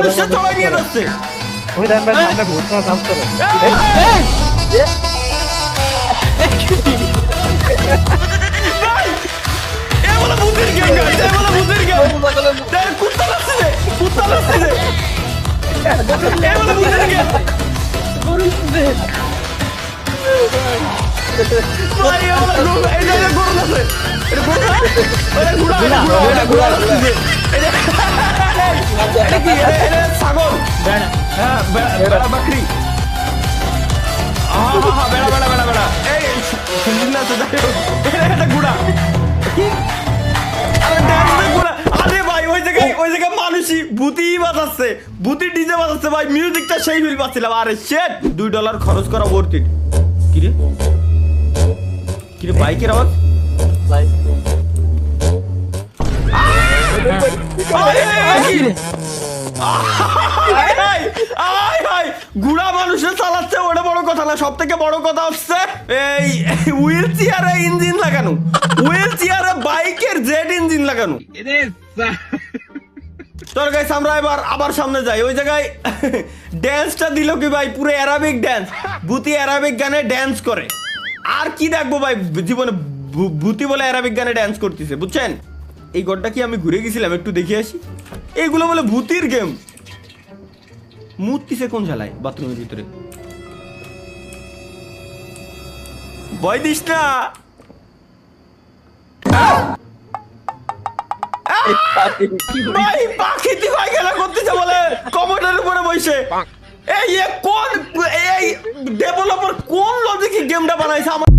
মানুষটা চড়াই নিয়ে যাচ্ছে। ওই দেন ভাই সামনে ভূত না সামনে ভাই এ বলে ভূতের গেম গাইস, এ বলে ভূতের গেম। দেখ কুত্তা লাগছে রে, কুত্তা লাগছে রে, এ বলে ভূতের গেম। ভাই এ বলে গরু, এই যে গরু আছে, এটা গরু না? এটা ঘোড়া, এটা ঘোড়া, এটা ঘোড়া লাগছে। এটা কি? এটা ছাগল, হ্যাঁ বেড়া বাকরি। বেড়া বেড়া বেড়া বেড়া, এই সুন্দর না আছে, এটা ঘোড়া। আরে ভাই ওই জায়গায় মানুষই ভূতি বাজাচ্ছে, ভূতি ডিজে বাজাচ্ছে ভাই, মিউজিকটা সেই ফিল পাচ্ছিলাম। আরে শেট, $2 খরচ করা ওয়ার্থ ইট। কিরে কিরে বাইকের আওয়াজ, গুড়া মানুষের চালাচ্ছে, ওটা বড় কথা না। সব থেকে বড় কথা হচ্ছে এই হুইল চেয়ারে ইঞ্জিন লাগানো, হুইল চেয়ারে বাইকের জেট ইঞ্জিন লাগানো। তোর গাইস আমরা এবার আবার সামনে যাই। ওই জায়গায় ড্যান্সটা দিল কি ভাই, পুরো অ্যারাবিক ড্যান্স, ভূতি অ্যারাবিক গানে ড্যান্স করে। আর কি দেখবো ভাই জীবনে, ভূতি বলে অ্যারাবিক গানে ড্যান্স করতেছে, বুঝছেন? এই ঘরটা কি আমি ঘুরে গেছিলাম, একটু দেখে আসি। এইগুলো বলে ভূতির গেম। মুততিছে কোন ঝালায় বাথরুমের ভিতরে, ভয় দিস না। ভাই পাখিতে ভাই খেলা করতেছে বলে কমোডের উপরে বসে। এই কোন এই ডেভেলপার কোন লজিকে গেমটা বানাইছে আমার